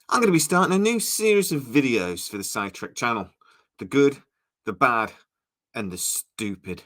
I'm going to be starting a new series of videos for the Scitrek channel. The good, the bad, and the stupid.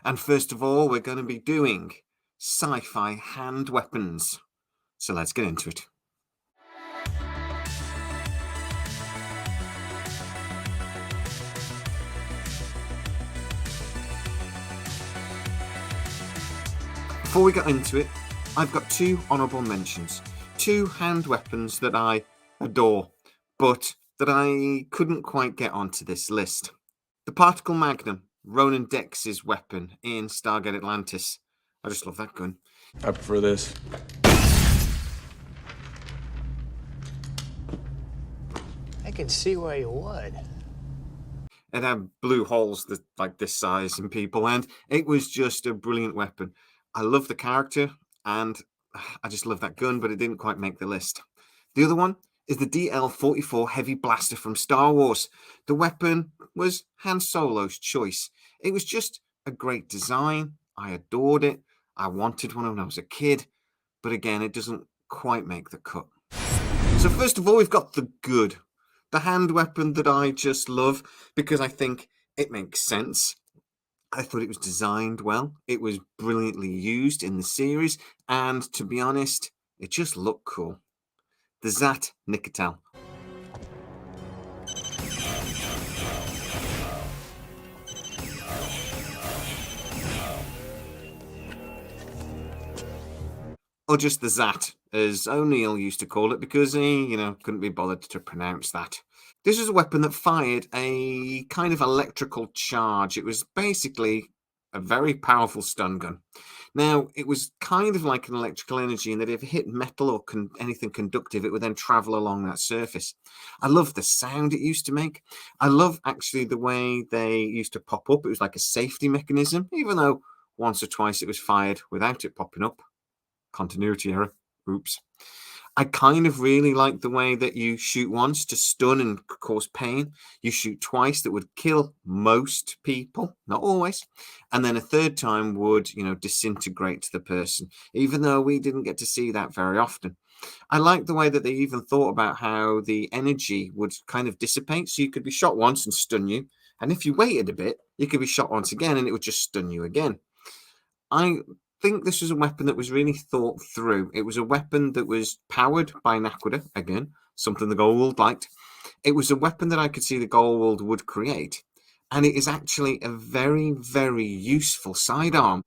And first of all, we're going to be doing sci-fi hand weapons. So let's get into it. Before we get into it, I've got two honourable mentions. Two hand weapons that I adore, but that I couldn't quite get onto this list. The Particle Magnum, Ronan Dex's weapon in Stargate Atlantis. I just love that gun. I prefer this. I can see why you would. It had blue holes that, like this size in people, and it was just a brilliant weapon. I love the character, and I just love that gun, but it didn't quite make the list. The other one is the DL-44 Heavy Blaster from Star Wars. The weapon was Han Solo's choice. It was just a great design. I adored it. I wanted one when I was a kid, but again, it doesn't quite make the cut. So first of all, we've got the good. The hand weapon that I just love because I think it makes sense. I thought it was designed well. It was brilliantly used in the series. And to be honest, it just looked cool. The Zat Nicotel. Or just the Zat, as O'Neill used to call it, because he, couldn't be bothered to pronounce that. This was a weapon that fired a kind of electrical charge. It was basically a very powerful stun gun. Now, it was kind of like an electrical energy in that if it hit metal or anything conductive, it would then travel along that surface. I love the sound it used to make. I love actually the way they used to pop up. It was like a safety mechanism, even though once or twice it was fired without it popping up. Continuity error. Oops. I kind of really like the way that you shoot once to stun and cause pain. You shoot twice, that would kill most people, not always. And then a third time would, disintegrate the person, even though we didn't get to see that very often. I like the way that they even thought about how the energy would kind of dissipate. So you could be shot once and stun you. And if you waited a bit, you could be shot once again and it would just stun you again. I think this was a weapon that was really thought through. It was a weapon that was powered by Naquadah, again, something the Goa'uld liked. It was a weapon that I could see the Goa'uld would create. And it is actually a very, very useful sidearm.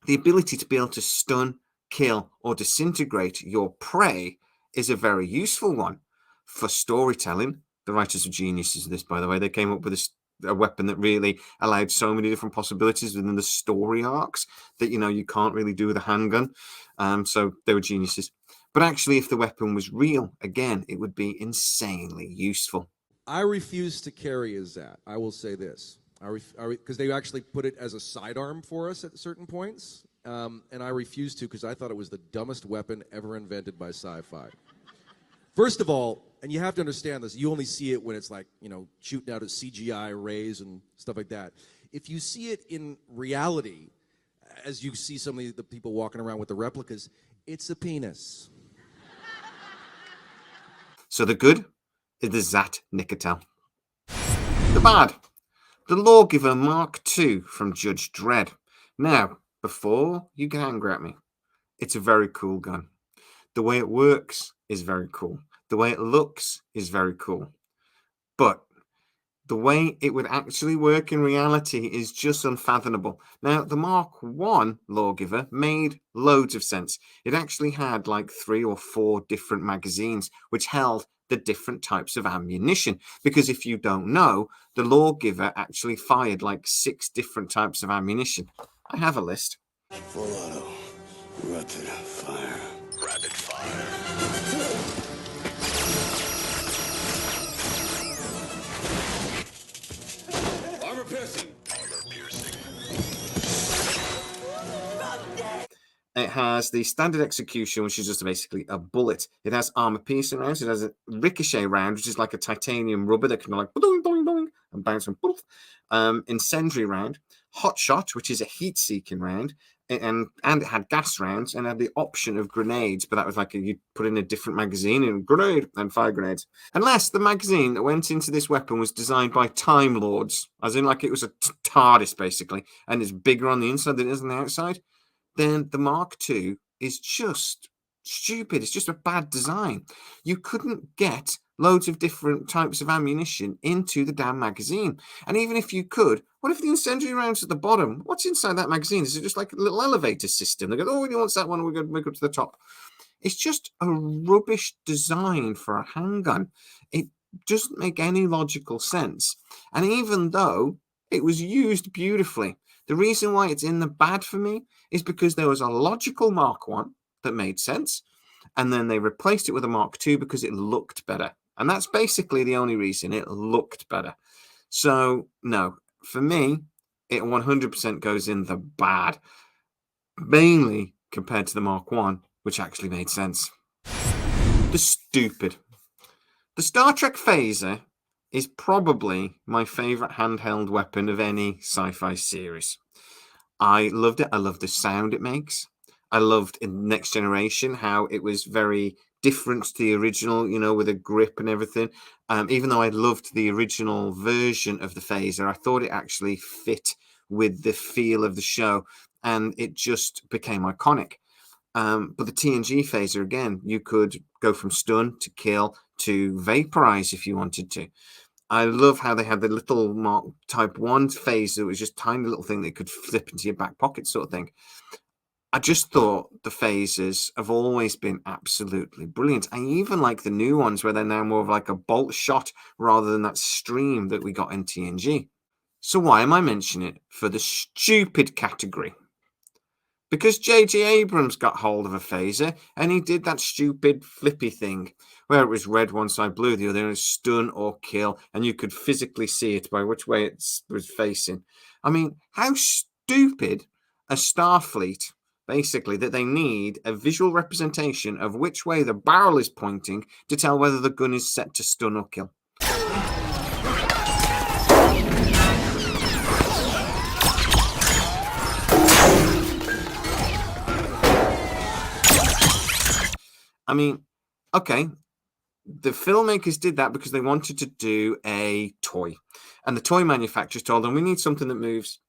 The ability to be able to stun, kill, or disintegrate your prey is a very useful one for storytelling. The writers are geniuses of this, by the way. They came up with a weapon that really allowed so many different possibilities within the story arcs that you can't really do with a handgun. So they were geniuses. But actually, if the weapon was real, again, it would be insanely useful. I refuse to carry a Zat. I will say this. Because they actually put it as a sidearm for us at certain points. And I refuse to because I thought it was the dumbest weapon ever invented by sci-fi. First of all, and you have to understand this, you only see it when it's like, shooting out at CGI rays and stuff like that. If you see it in reality, as you see some of the people walking around with the replicas, it's a penis. So the good is the Zat Nicotel. The bad, the Lawgiver Mark II from Judge Dredd. Now, before you get angry at me, it's a very cool gun. The way it works is very cool. The way it looks is very cool. But the way it would actually work in reality is just unfathomable. Now, the Mark I Lawgiver made loads of sense. It actually had like 3 or 4 different magazines which held the different types of ammunition. Because if you don't know, the Lawgiver actually fired like 6 different types of ammunition. I have a list. Full auto, rapid fire. Rapid fire. Armor piercing. It has the standard execution, which is just basically a bullet. It has armor piercing rounds. It has a ricochet round, which is like a titanium rubber that can like boing, boing, boing, and bounce and poof. Incendiary round, hot shot, which is a heat-seeking round, and it had gas rounds and had the option of grenades, but that was like you'd put in a different magazine and grenade and fire grenades. Unless the magazine that went into this weapon was designed by Time Lords, as in like it was a TARDIS basically, and it's bigger on the inside than it is on the outside, then the Mark II is just stupid. It's just a bad design. You couldn't get loads of different types of ammunition into the damn magazine. And even if you could, what if the incendiary rounds at the bottom? What's inside that magazine? Is it just like a little elevator system? They go, oh, he wants that one. We're going to make up to the top. It's just a rubbish design for a handgun. It doesn't make any logical sense. And even though it was used beautifully, the reason why it's in the bad for me is because there was a logical Mark I that made sense, and then they replaced it with a Mark II because it looked better. And that's basically the only reason. It looked better. So, no, for me, it 100% goes in the bad, mainly compared to the Mark I, which actually made sense. The stupid. The Star Trek phaser is probably my favorite handheld weapon of any sci-fi series. I loved it. I loved the sound it makes. I loved in Next Generation how it was very different to the original, you know, with a grip and everything. Even though I loved the original version of the phaser, I thought it actually fit with the feel of the show, and it just became iconic. But the TNG phaser, again, you could go from stun to kill to vaporize if you wanted to. I love how they had the little Mark Type 1 phaser. It was just a tiny little thing that could flip into your back pocket sort of thing. I just thought the phasers have always been absolutely brilliant. I even like the new ones where they're now more of like a bolt shot rather than that stream that we got in TNG. So why am I mentioning it? For the stupid category. Because J.J. Abrams got hold of a phaser and he did that stupid flippy thing where it was red one side, blue the other, and it was stun or kill, and you could physically see it by which way it was facing. I mean, how stupid a Starfleet, basically, that they need a visual representation of which way the barrel is pointing to tell whether the gun is set to stun or kill. I mean, okay, the filmmakers did that because they wanted to do a toy. And the toy manufacturers told them, we need something that moves.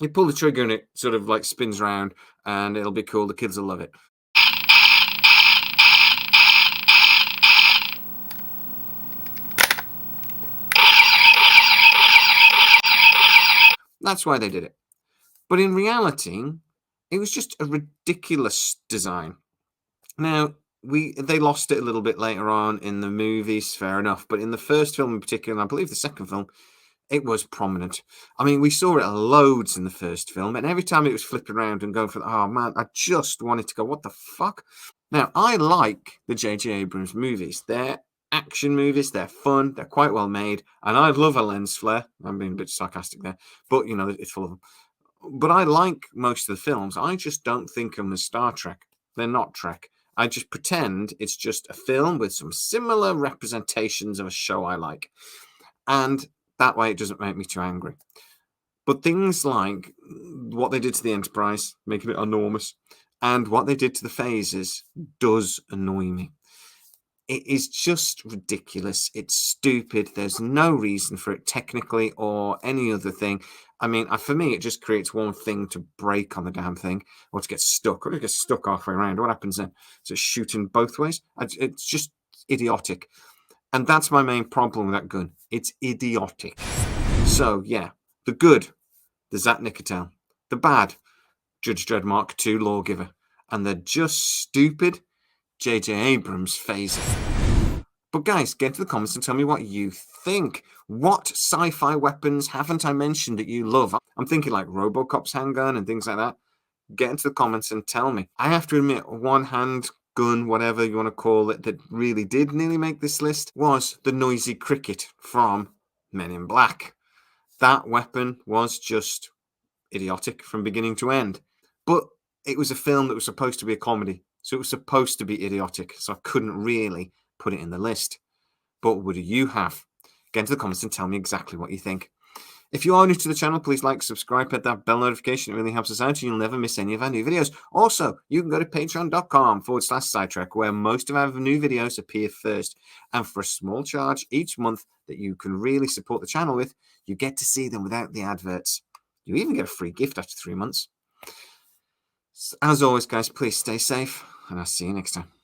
You pull the trigger and it sort of like spins around and it'll be cool. The kids will love it. That's why they did it. But in reality, it was just a ridiculous design. Now, they lost it a little bit later on in the movies, fair enough. But in the first film in particular, and I believe the second film, it was prominent. I mean, we saw it loads in the first film, and every time it was flipping around and going for, oh man, I just wanted to go, what the fuck? Now, I like the J.J. Abrams movies. They're action movies, they're fun, they're quite well made, and I love a lens flare. I'm being a bit sarcastic there, but you know, it's full of them. But I like most of the films. I just don't think of them as Star Trek. They're not Trek. I just pretend it's just a film with some similar representations of a show I like. And that way it doesn't make me too angry. But things like what they did to the Enterprise, making it enormous, and what they did to the phasers does annoy me. It is just ridiculous. It's stupid. There's no reason for it technically or any other thing. I mean, for me, it just creates one thing to break on the damn thing or to get stuck. Or to get stuck halfway around. What happens then? Is it shooting both ways? It's just idiotic. And that's my main problem with that gun. It's idiotic. So, yeah, the good, the Zat Nicotel. The bad, Judge Dredd Mark II Lawgiver. And the just stupid J.J. Abrams phaser. But guys, get to the comments and tell me what you think. What sci-fi weapons haven't I mentioned that you love? I'm thinking like Robocop's handgun and things like that. Get into the comments and tell me. I have to admit, one hand gun, whatever you want to call it, that really did nearly make this list was the noisy cricket from Men in Black. That weapon was just idiotic from beginning to end. But it was a film that was supposed to be a comedy. So it was supposed to be idiotic. So I couldn't really put it in the list. But what do you have? Get into the comments and tell me exactly what you think. If you are new to the channel, please like, subscribe, hit that bell notification. It really helps us out and you'll never miss any of our new videos. Also, you can go to patreon.com/Scitrek, where most of our new videos appear first. And for a small charge each month that you can really support the channel with, you get to see them without the adverts. You even get a free gift after 3 months. As always, guys, please stay safe, and I'll see you next time.